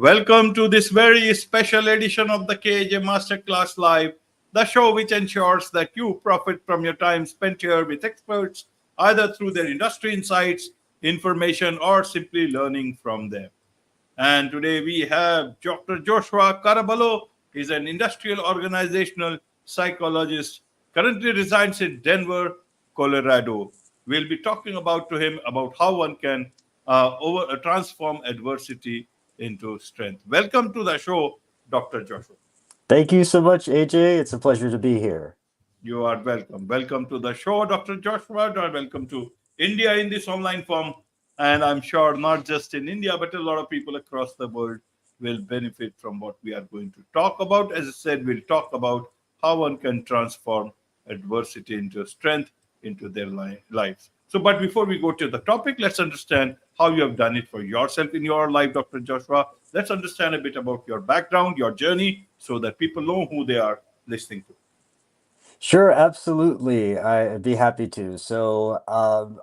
Welcome to this very special edition of the KJ Masterclass Live, the show which ensures that you profit from your time spent here with experts, either through their industry insights, information, or simply learning from them. And today we have Dr. Joshua Caraballo. He's an industrial organizational psychologist, currently resides in Denver, Colorado. We'll be talking about to him about how one can transform adversity into strength. Welcome to the show, Dr. Joshua. Thank you so much, AJ. It's a pleasure to be here. You are welcome. Welcome to the show, Dr. Joshua. Welcome to India in this online form. And I'm sure not just in India, but a lot of people across the world will benefit from what we are going to talk about. As I said, we'll talk about how one can transform adversity into strength into their lives. So, but before we go to the topic, let's understand how you have done it for yourself in your life, Dr. Joshua. Let's understand a bit about your background, your journey, so that people know who they are listening to. Sure, absolutely. I'd be happy to.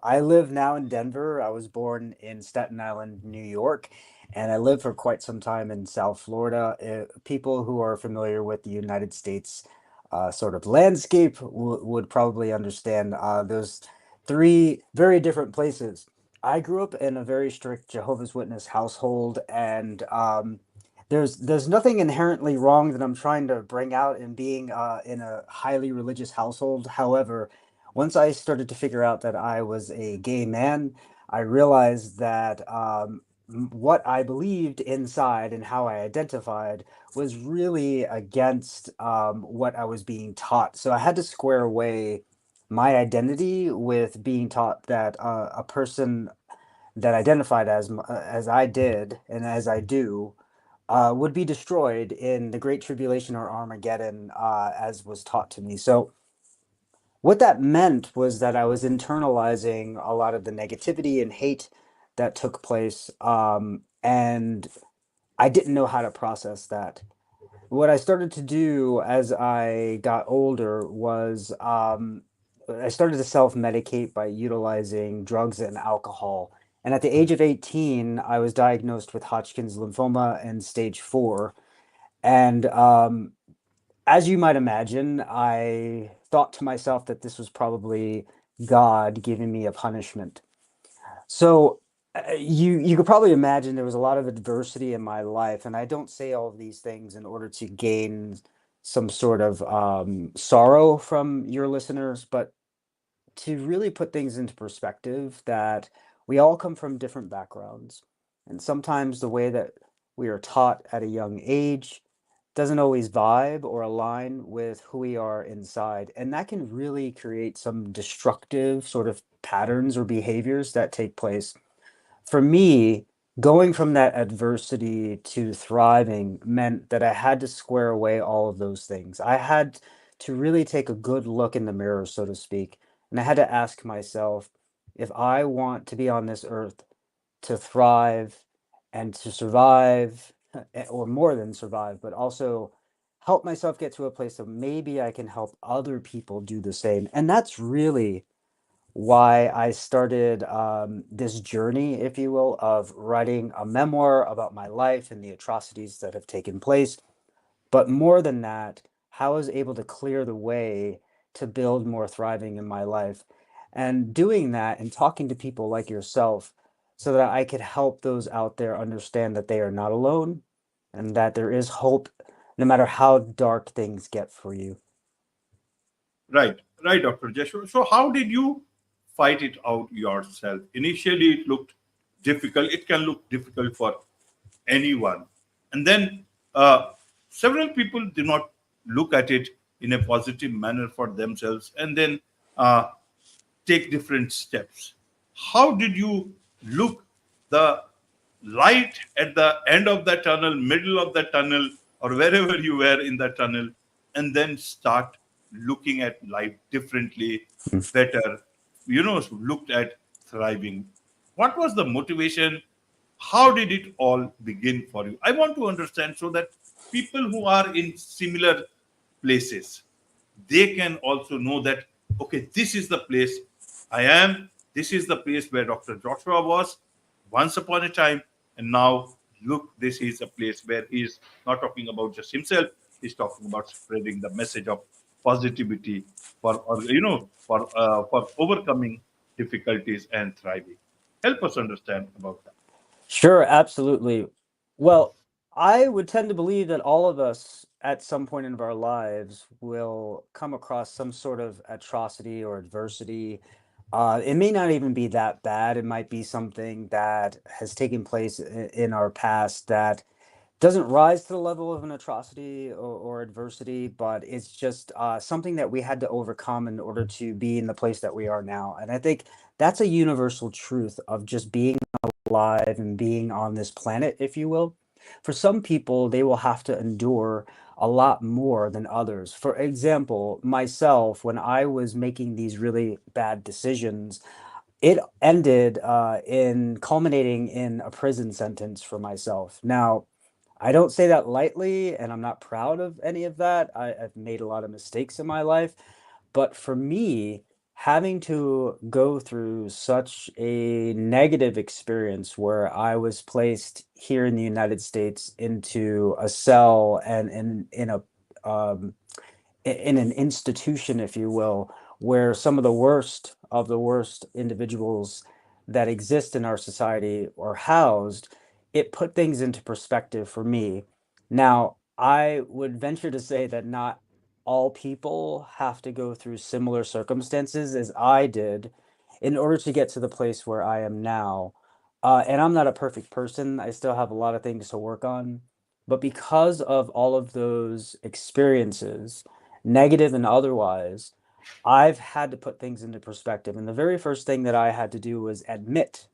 I live now in Denver. I was born in Staten Island, New York, and I lived for quite some time in South Florida. People who are familiar with the United States sort of landscape would probably understand those three very different places. I grew up in a very strict Jehovah's Witness household, and there's nothing inherently wrong that I'm trying to bring out in being in a highly religious household. However, once I started to figure out that I was a gay man, I realized that what I believed inside and how I identified was really against what I was being taught. So I had to square away my identity with being taught that a person that identified as I did and as I do would be destroyed in the Great Tribulation or Armageddon, as was taught to me. So, what that meant was that I was internalizing a lot of the negativity and hate that took place, and I didn't know how to process that. What I started to do as I got older was I started to self-medicate by utilizing drugs and alcohol. And at the age of 18, I was diagnosed with Hodgkin's lymphoma and stage 4. And as you might imagine, I thought to myself that this was probably God giving me a punishment. So you could probably imagine there was a lot of adversity in my life, and I don't say all of these things in order to gain some sort of sorrow from your listeners, but to really put things into perspective that we all come from different backgrounds, and sometimes the way that we are taught at a young age doesn't always vibe or align with who we are inside, and that can really create some destructive sort of patterns or behaviors that take place. For me, going from that adversity to thriving meant that I had to square away all of those things. I had to really take a good look in the mirror, so to speak, and I had to ask myself, if I want to be on this earth to thrive and to survive, or more than survive, but also help myself get to a place that maybe I can help other people do the same. And that's really why I started this journey, if you will, of writing a memoir about my life and the atrocities that have taken place. But more than that, how I was able to clear the way to build more thriving in my life. And doing that and talking to people like yourself so that I could help those out there understand that they are not alone and that there is hope no matter how dark things get for you. Right, right, Dr. Joshua. So, how did you fight it out yourself? Initially, it looked difficult. It can look difficult for anyone. And then several people do not look at it in a positive manner for themselves and then uh, take different steps. How did you look the light at the end of the tunnel, middle of the tunnel, or wherever you were in the tunnel, and then start looking at life differently, better, looked at thriving? What was the motivation? How did it all begin for you? I want to understand so that people who are in similar places, they can also know that, okay, this is the place I am. This is the place where Dr. Joshua was once upon a time, and now look, this is a place where he's not talking about just himself, he's talking about spreading the message of positivity for, or for overcoming difficulties and thriving. Help us understand about that. Sure, absolutely. Well, I would tend to believe that all of us at some point in our lives will come across some sort of atrocity or adversity. It may not even be that bad. It might be something that has taken place in our past that doesn't rise to the level of an atrocity or adversity, but it's just something that we had to overcome in order to be in the place that we are now. And I think that's a universal truth of just being alive and being on this planet, if you will. For some people, they will have to endure a lot more than others. For example, myself, when I was making these really bad decisions, it ended in culminating in a prison sentence for myself. Now, I don't say that lightly, and I'm not proud of any of that. I've made a lot of mistakes in my life, but for me, having to go through such a negative experience where I was placed here in the United States into a cell and in a um, in an institution, if you will, where some of the worst individuals that exist in our society are housed, it put things into perspective for me. Now, I would venture to say that not all people have to go through similar circumstances as I did in order to get to the place where I am now. And I'm not a perfect person. I still have a lot of things to work on. But because of all of those experiences, negative and otherwise, I've had to put things into perspective. And the very first thing that I had to do was admit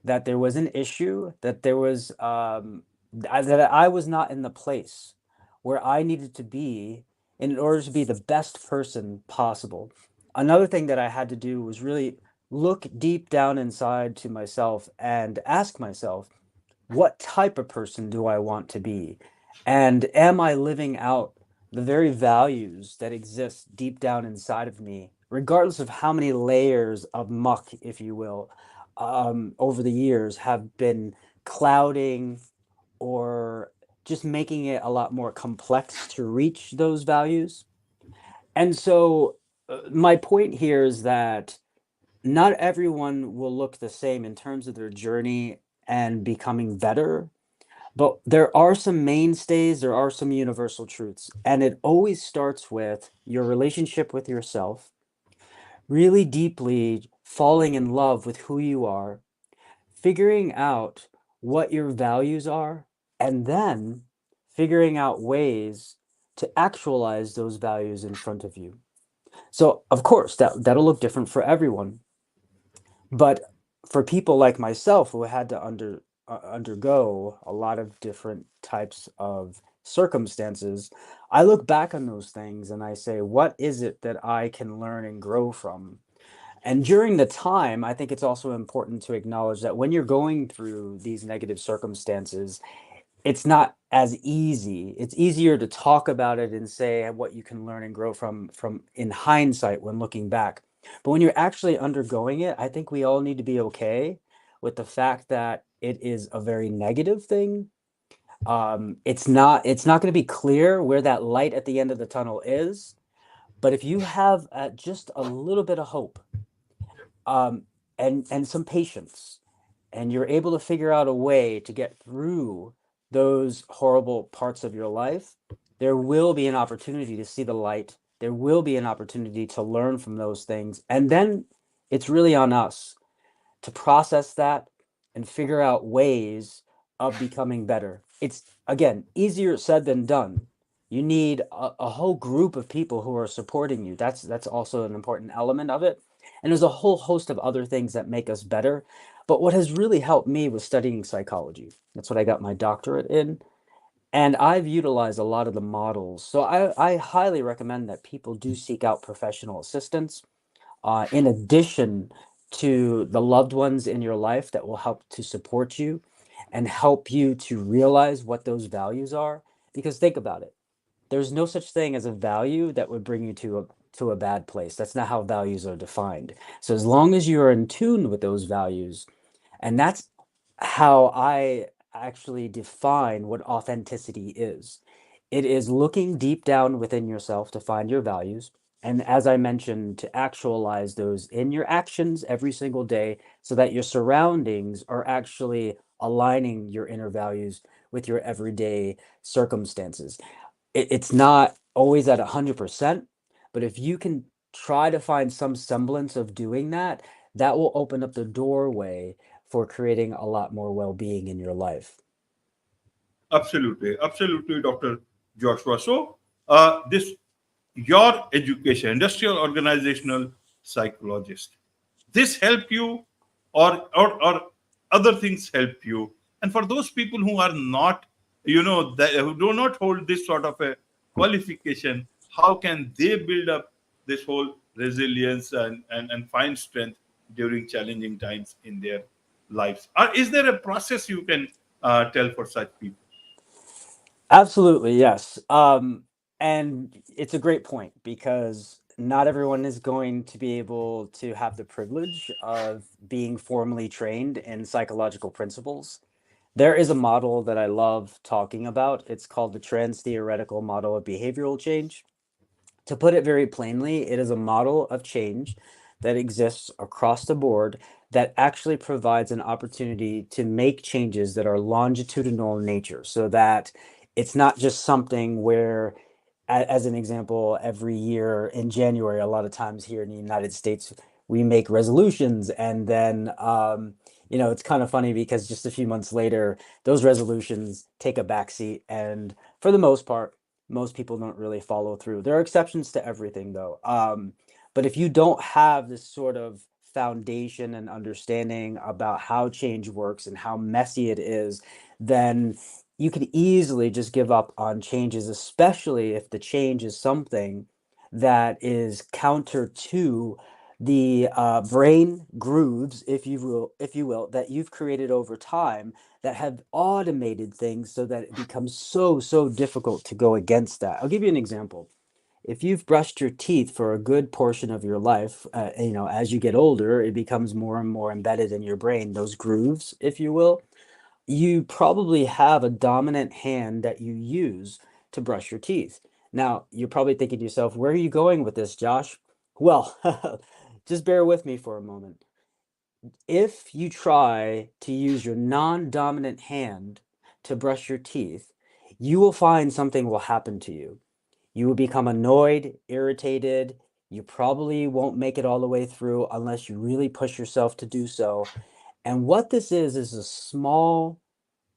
that there was an issue, that there was that I was not in the place where I needed to be in order to be the best person possible. Another thing that I had to do was really look deep down inside to myself and ask myself, what type of person do I want to be? And am I living out the very values that exist deep down inside of me, regardless of how many layers of muck, if you will, over the years have been clouding or just making it a lot more complex to reach those values? And so, my point here is that not everyone will look the same in terms of their journey and becoming better, but there are some mainstays, there are some universal truths, and it always starts with your relationship with yourself, really deeply falling in love with who you are, figuring out what your values are, and then figuring out ways to actualize those values in front of you. So, of course, that'll look different for everyone. But for people like myself who had to undergo a lot of different types of circumstances, I look back on those things and I say, what is it that I can learn and grow from? And during the time, I think it's also important to acknowledge that when you're going through these negative circumstances, it's not as easy. It's easier to talk about it and say what you can learn and grow from in hindsight when looking back. But when you're actually undergoing it, I think we all need to be okay with the fact that it is a very negative thing. It's not going to be clear where that light at the end of the tunnel is. But if you have just a little bit of hope, um, and some patience, and you're able to figure out a way to get through those horrible parts of your life, there will be an opportunity to see the light. There will be an opportunity to learn from those things. And then it's really on us to process that and figure out ways of becoming better. It's, again, easier said than done. You need a whole group of people who are supporting you. That's also an important element of it. And there's a whole host of other things that make us better. But what has really helped me was studying psychology. That's what I got my doctorate in. And I've utilized a lot of the models. So I highly recommend that people do seek out professional assistance in addition to the loved ones in your life that will help to support you and help you to realize what those values are. Because think about it, there's no such thing as a value that would bring you to a bad place. That's not how values are defined. So as long as you are in tune with those values, and that's how I actually define what authenticity is. It is looking deep down within yourself to find your values. And as I mentioned, to actualize those in your actions every single day so that your surroundings are actually aligning your inner values with your everyday circumstances. It's not always at 100%, but if you can try to find some semblance of doing that, that will open up the doorway for creating a lot more well-being in your life. Absolutely, absolutely, Dr. Joshua. So, this your education, industrial organizational psychologist, this help you, or other things help you. And for those people who are not, who do not hold this sort of a qualification, how can they build up this whole resilience and find strength during challenging times in their lives? Is there a process you can tell for such people? Absolutely, yes. And it's a great point because not everyone is going to be able to have the privilege of being formally trained in psychological principles. There is a model that I love talking about. It's called the trans theoretical model of behavioral change. To put it very plainly, it is a model of change that exists across the board that actually provides an opportunity to make changes that are longitudinal in nature so that it's not just something where, as an example, every year in January, a lot of times here in the United States, we make resolutions and then, it's kind of funny because just a few months later, those resolutions take a backseat. And for the most part, most people don't really follow through. There are exceptions to everything, though. But if you don't have this sort of foundation and understanding about how change works and how messy it is, then you could easily just give up on changes, especially if the change is something that is counter to the brain grooves, if you will, that you've created over time that have automated things so that it becomes so difficult to go against that. I'll give you an example. If you've brushed your teeth for a good portion of your life, as you get older, it becomes more and more embedded in your brain, those grooves, if you will. You probably have a dominant hand that you use to brush your teeth. Now, you're probably thinking to yourself, where are you going with this, Josh? Well, just bear with me for a moment. If you try to use your non-dominant hand to brush your teeth, you will find something will happen to you. You will become annoyed, irritated. You probably won't make it all the way through unless you really push yourself to do so. And what this is a small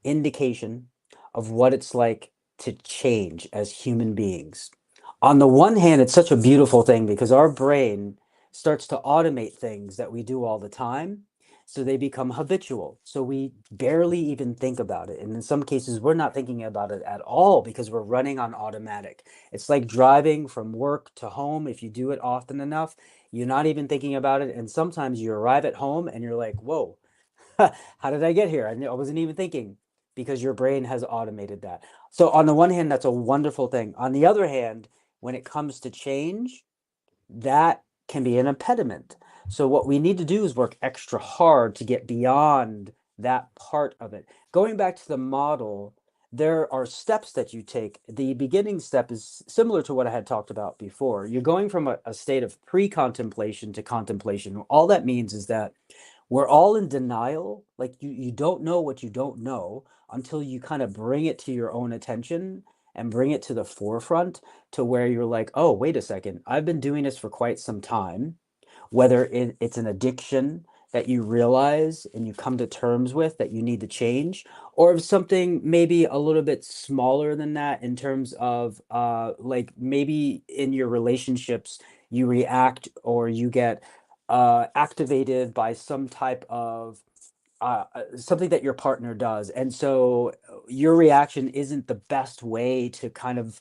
indication of what it's like to change as human beings. On the one hand, it's such a beautiful thing because our brain starts to automate things that we do all the time. So they become habitual. So we barely even think about it. And in some cases, we're not thinking about it at all because we're running on automatic. It's like driving from work to home. If you do it often enough, you're not even thinking about it. And sometimes you arrive at home and you're like, whoa, how did I get here? I wasn't even thinking because your brain has automated that. So on the one hand, that's a wonderful thing. On the other hand, when it comes to change, that can be an impediment. So what we need to do is work extra hard to get beyond that part of it. Going back to the model, there are steps that you take. The beginning step is similar to what I had talked about before. You're going from a state of pre-contemplation to contemplation. All that means is that we're all in denial. Like you don't know what you don't know until you kind of bring it to your own attention and bring it to the forefront to where you're like, oh, wait a second, I've been doing this for quite some time, whether it's an addiction that you realize and you come to terms with that you need to change, or if something maybe a little bit smaller than that in terms of like maybe in your relationships you react or you get activated by some type of something that your partner does. And so your reaction isn't the best way to kind of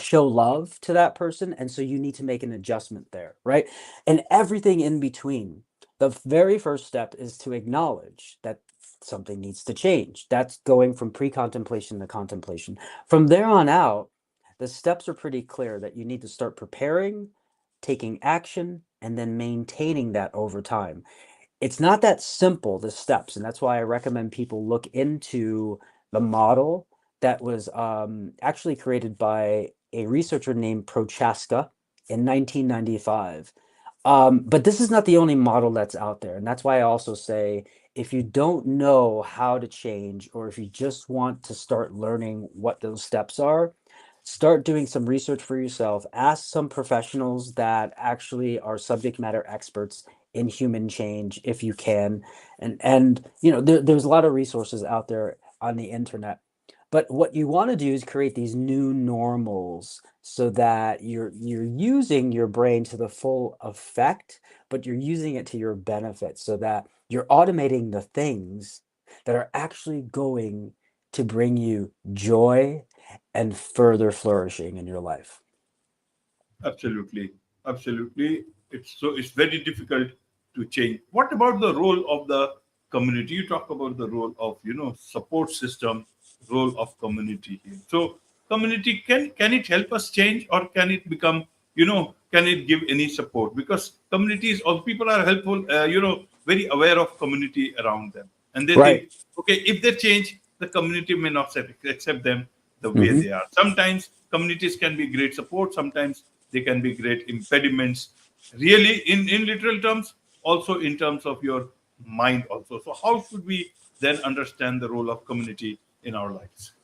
show love to that person. And so you need to make an adjustment there, right? And everything in between. The very first step is to acknowledge that something needs to change. That's going from pre-contemplation to contemplation. From there on out, the steps are pretty clear that you need to start preparing, taking action, and then maintaining that over time. It's not that simple, the steps, and that's why I recommend people look into the model that was actually created by a researcher named Prochaska in 1995. But this is not the only model that's out there, and that's why I also say if you don't know how to change, or if you just want to start learning what those steps are, start doing some research for yourself. Ask some professionals that actually are subject matter experts in human change if you can. And there's a lot of resources out there on the internet. But what you want to do is create these new normals so that you're using your brain to the full effect, but you're using it to your benefit so that you're automating the things that are actually going to bring you joy and further flourishing in your life. Absolutely, absolutely. It's very difficult to change. What about the role of the community? You talk about the role of support system, role of community here. So community, can it help us change, or can it become, can it give any support? Because communities or people are helpful, very aware of community around them, and they Right. think, okay, if they change, the community may not accept them the way Hmm. they are. Sometimes communities can be great support, sometimes they can be great impediments, really, in literal terms, also in terms of your mind also. So how should we then understand the role of community in our lives?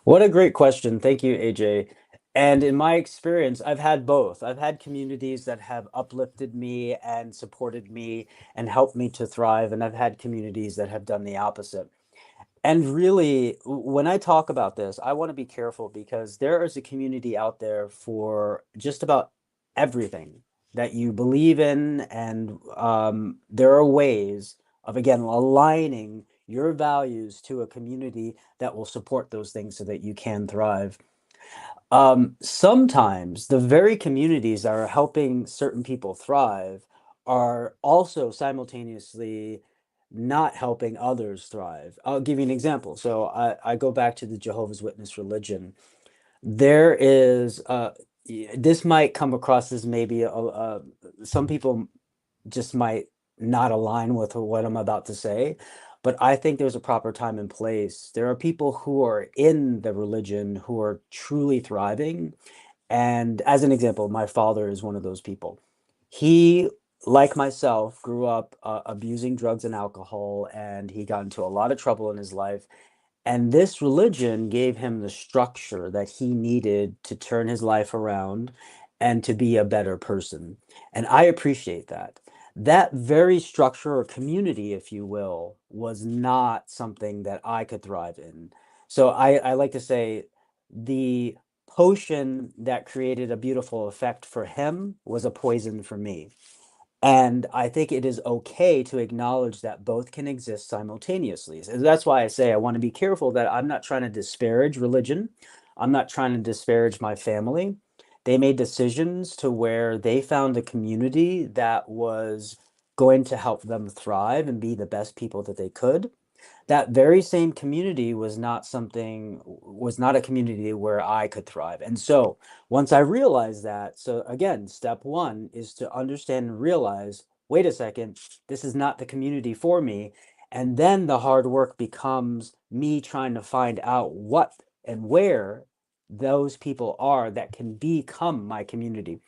What a great question. Thank you, AJ. And in my experience, I've had both. I've had communities that have uplifted me and supported me and helped me to thrive. And I've had communities that have done the opposite. And really, when I talk about this, I want to be careful because there is a community out there for just about everything that you believe in. And there are ways of, again, aligning your values to a community that will support those things so that you can thrive. Sometimes the very communities that are helping certain people thrive are also simultaneously not helping others thrive. I'll give you an example. So I go back to the Jehovah's Witness religion. There is, this might come across as maybe some people just might not align with what I'm about to say, but I think there's a proper time and place. There are people who are in the religion who are truly thriving. And as an example, my father is one of those people. He, like myself, grew up abusing drugs and alcohol, and he got into a lot of trouble in his life. And this religion gave him the structure that he needed to turn his life around and to be a better person. And I appreciate that. That very structure or community, if you will, was not something that I could thrive in. So I like to say the potion that created a beautiful effect for him was a poison for me. And I think it is okay to acknowledge that both can exist simultaneously. So that's why I say I want to be careful that I'm not trying to disparage religion. I'm not trying to disparage my family. They made decisions to where they found a community that was going to help them thrive and be the best people that they could. That very same community was not a community where I could thrive. And so once I realized that, so again, step one is to understand and realize, wait a second, this is not the community for me. And then the hard work becomes me trying to find out what and where those people are that can become my community.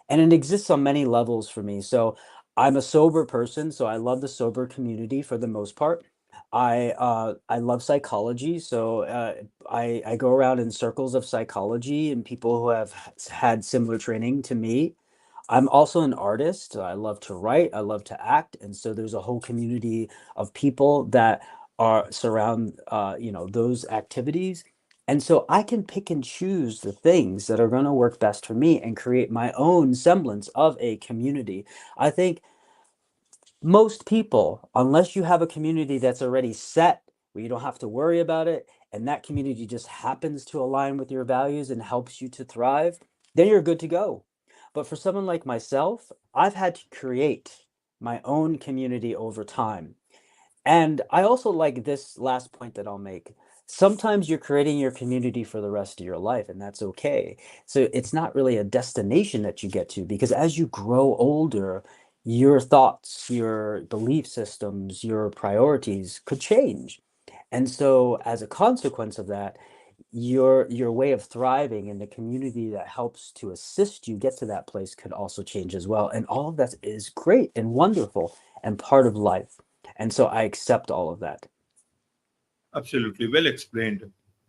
And it exists on many levels for me. So I'm a sober person, so I love the sober community for the most part. I love psychology, so I go around in circles of psychology and people who have had similar training to me. I'm also an artist. I love to write, I love to act, and so there's a whole community of people that are surround those activities. And so I can pick and choose the things that are going to work best for me and create my own semblance of a community. I think most people, unless you have a community that's already set where you don't have to worry about it, and that community just happens to align with your values and helps you to thrive, then you're good to go. But for someone like myself, I've had to create my own community over time. And I also like this last point that I'll make. Sometimes you're creating your community for the rest of your life, and that's okay. So it's not really a destination that you get to because as you grow older, your thoughts, your belief systems, your priorities could change. And so as a consequence of that, your way of thriving and the community that helps to assist you get to that place could also change as well. And all of that is great and wonderful and part of life. And so I accept all of that. Absolutely well explained,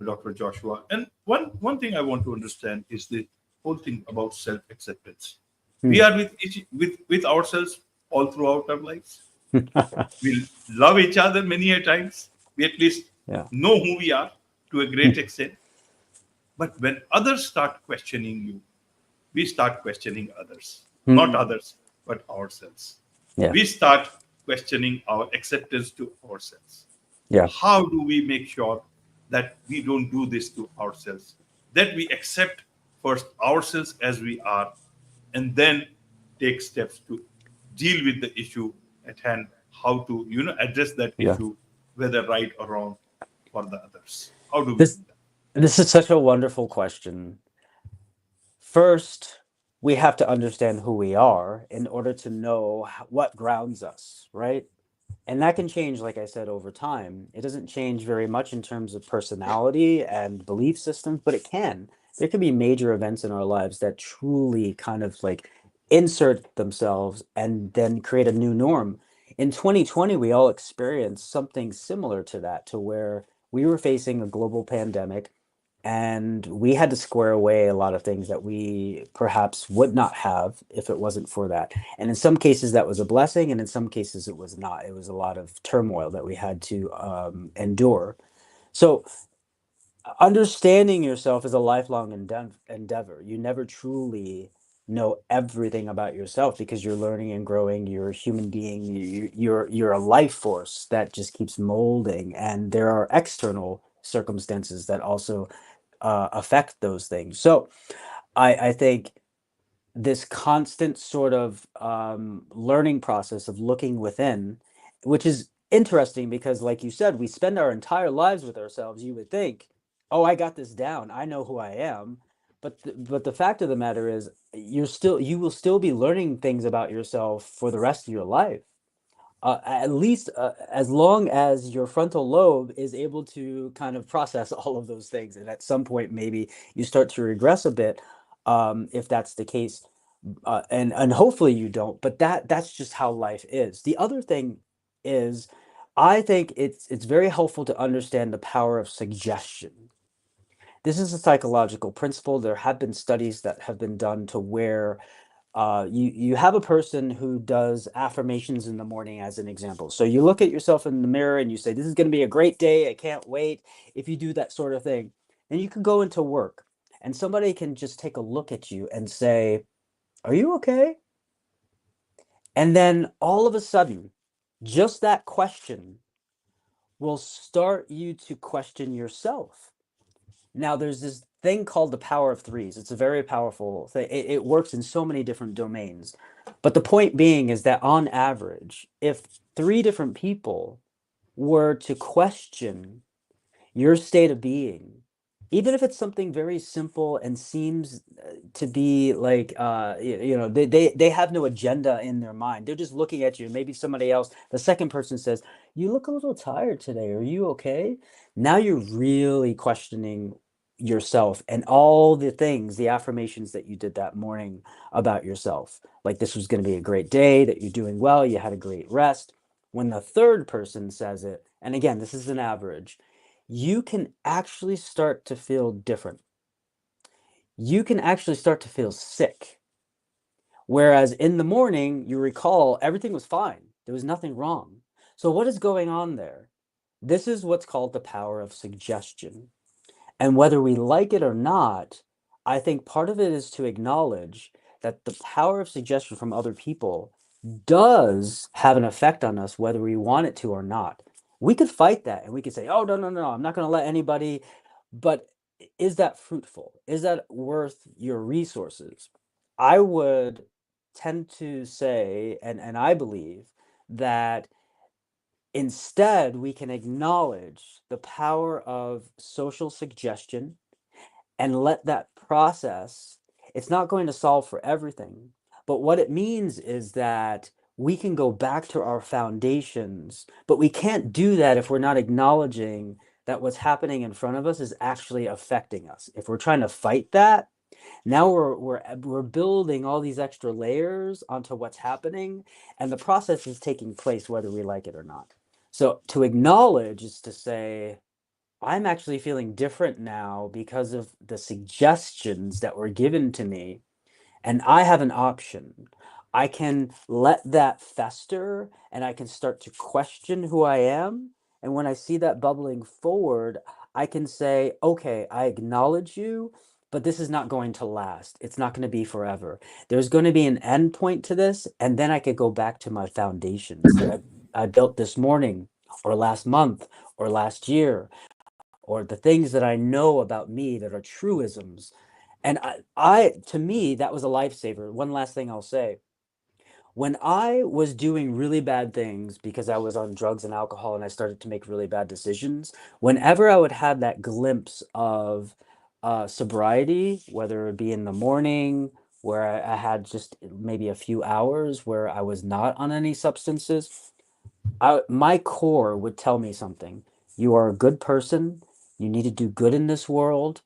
Dr. Joshua. And one thing I want to understand is the whole thing about self acceptance. We Hmm. are with ourselves all throughout our lives. We love each other many a times. We at least Yeah. know who we are to a great Hmm. extent. But when others start questioning you, we start questioning others, not Hmm. others, but ourselves. Yeah. We start questioning our acceptance to ourselves. Yeah. How do we make sure that we don't do this to ourselves? That we accept first ourselves as we are, and then take steps to deal with the issue at hand, how to address that Yeah. issue, whether right or wrong, for the others. How do we This do that? this is such a wonderful question. First, we have to understand who we are in order to know what grounds us, right? And that can change, like I said, over time. It doesn't change very much in terms of personality and belief systems, but it can. There can be major events in our lives that truly kind of like insert themselves and then create a new norm. In 2020, we all experienced something similar to that, to where we were facing a global pandemic and we had to square away a lot of things that we perhaps would not have if it wasn't for that. And in some cases, that was a blessing, and in some cases, it was not. It was a lot of turmoil that we had to endure. So, understanding yourself is a lifelong endeavor. You never truly know everything about yourself because you're learning and growing. You're a human being. You're a life force that just keeps molding, and there are external circumstances that also affect those things. So, I think this constant sort of learning process of looking within, which is interesting because, like you said, we spend our entire lives with ourselves. You would think, oh, I got this down. I know who I am. But the fact of the matter is, you will still be learning things about yourself for the rest of your life. At least as long as your frontal lobe is able to kind of process all of those things, and at some point maybe you start to regress a bit, if that's the case, and hopefully you don't. But that's just how life is. The other thing is, I think it's very helpful to understand the power of suggestion. This is a psychological principle. There have been studies that have been done to where you have a person who does affirmations in the morning as an example. So you look at yourself in the mirror and you say, "This is going to be a great day. I can't wait." If you do that sort of thing, then you can go into work, and somebody can just take a look at you and say, "Are you okay?" And then all of a sudden, just that question will start you to question yourself. Now, there's this thing called the power of threes. It's a very powerful thing. It works in so many different domains. But the point being is that on average, if three different people were to question your state of being, even if it's something very simple and seems to be like they have no agenda in their mind, they're just looking at you. Maybe somebody else, the second person says, "You look a little tired today, are you okay?" Now you're really questioning yourself and all the things, the affirmations that you did that morning about yourself, like this was going to be a great day, that you're doing well, you had a great rest. When the third person says it, and again, this is an average, you can actually start to feel different. You can actually start to feel sick. Whereas in the morning, you recall everything was fine. There was nothing wrong. So, what is going on there? This is what's called the power of suggestion. And whether we like it or not, I think part of it is to acknowledge that the power of suggestion from other people does have an effect on us, whether we want it to or not. We could fight that and we could say, oh, no, no, no, I'm not going to let anybody. But is that fruitful? Is that worth your resources? I would tend to say, and I believe that instead we can acknowledge the power of social suggestion and let that process, it's not going to solve for everything. But what it means is that we can go back to our foundations, but we can't do that if we're not acknowledging that what's happening in front of us is actually affecting us. If we're trying to fight that, now we're building all these extra layers onto what's happening, and the process is taking place whether we like it or not. So to acknowledge is to say, I'm actually feeling different now because of the suggestions that were given to me, and I have an option. I can let that fester and I can start to question who I am. And when I see that bubbling forward, I can say, okay, I acknowledge you, but this is not going to last. It's not going to be forever. There's going to be an end point to this. And then I could go back to my foundations that I built this morning or last month or last year, or the things that I know about me that are truisms. And to me, that was a lifesaver. One last thing I'll say. When I was doing really bad things because I was on drugs and alcohol and I started to make really bad decisions, whenever I would have that glimpse of sobriety, whether it be in the morning, where I had just maybe a few hours where I was not on any substances, my core would tell me something. You are a good person. You need to do good in this world.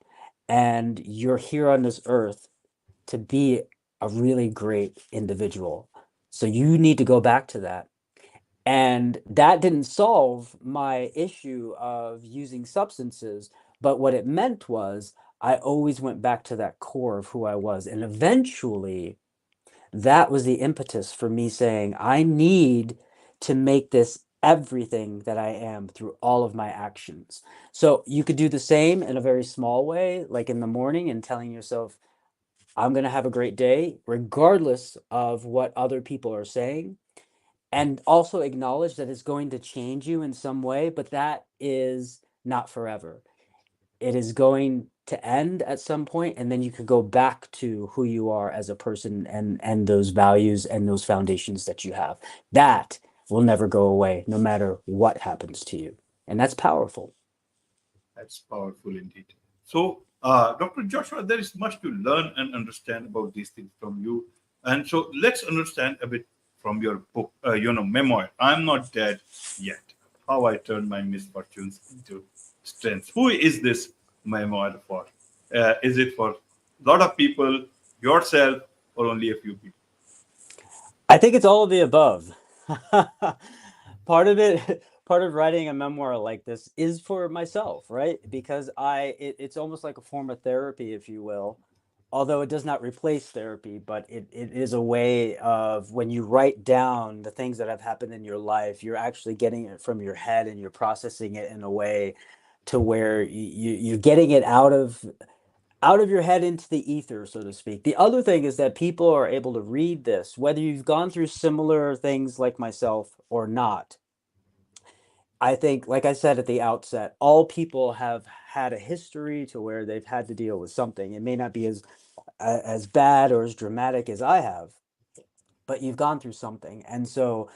And you're here on this earth to be a really great individual. So you need to go back to that. And that didn't solve my issue of using substances. But what it meant was I always went back to that core of who I was. And eventually, that was the impetus for me saying, I need to make this everything that I am through all of my actions. So you could do the same in a very small way, like in the morning and telling yourself, I'm going to have a great day, regardless of what other people are saying. And also acknowledge that it's going to change you in some way, but that is not forever. It is going to end at some point, and then you could go back to who you are as a person and those values and those foundations that you have. That will never go away, no matter what happens to you. And that's powerful. That's powerful indeed. So, Dr. Joshua, there is much to learn and understand about these things from you. And so, let's understand a bit from your book, memoir. I'm not dead yet. How I turned my misfortunes into strengths. Who is this memoir for? Is it for a lot of people, yourself, or only a few people? I think it's all of the above. Part of writing a memoir like this is for myself, right? Because it's almost like a form of therapy, if you will. Although it does not replace therapy, but it is a way of when you write down the things that have happened in your life, you're actually getting it from your head and you're processing it in a way to where you're getting it out of your head into the ether, so to speak. The other thing is that people are able to read this, whether you've gone through similar things like myself or not. I think, like I said at the outset, all people have had a history to where they've had to deal with something. It may not be as bad or as dramatic as I have, but you've gone through something. And so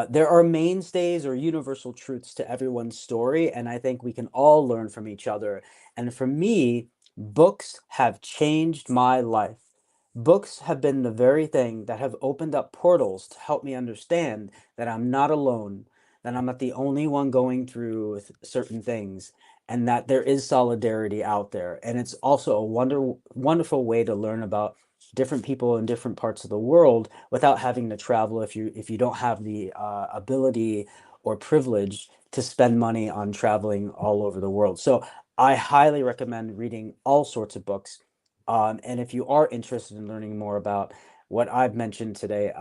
there are mainstays or universal truths to everyone's story. And I think we can all learn from each other. And for me, books have changed my life. Books have been the very thing that have opened up portals to help me understand that I'm not alone, that I'm not the only one going through certain things, and that there is solidarity out there. And it's also a wonderful way to learn about different people in different parts of the world without having to travel if you don't have the ability or privilege to spend money on traveling all over the world. So I highly recommend reading all sorts of books. And if you are interested in learning more about what I've mentioned today,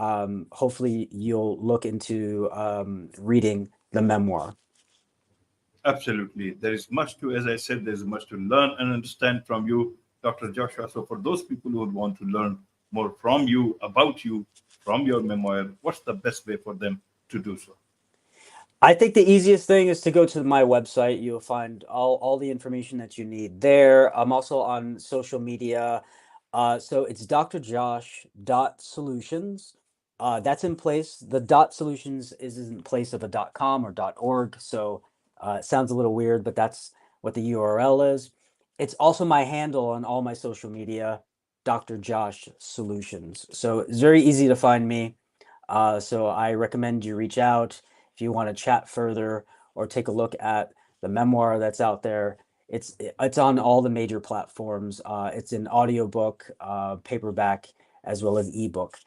hopefully you'll look into reading the memoir. Absolutely. There is much to, as I said, there's much to learn and understand from you, Dr. Joshua. So, for those people who would want to learn more from you, about you, from your memoir, what's the best way for them to do so? I think the easiest thing is to go to my website. You'll find all the information that you need there. I'm also on social media. So it's drjosh.solutions. That's in place. The dot solutions is in place of a .com or .org. So it sounds a little weird, but that's what the URL is. It's also my handle on all my social media, Dr. Josh Solutions. So it's very easy to find me. So I recommend you reach out if you want to chat further or take a look at the memoir that's out there. It's on all the major platforms. It's an audiobook, paperback, as well as ebook.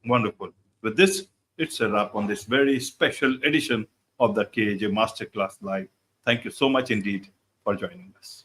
Wonderful. With this, it's a wrap on this very special edition of the KAJ Masterclass Live. Thank you so much indeed for joining us.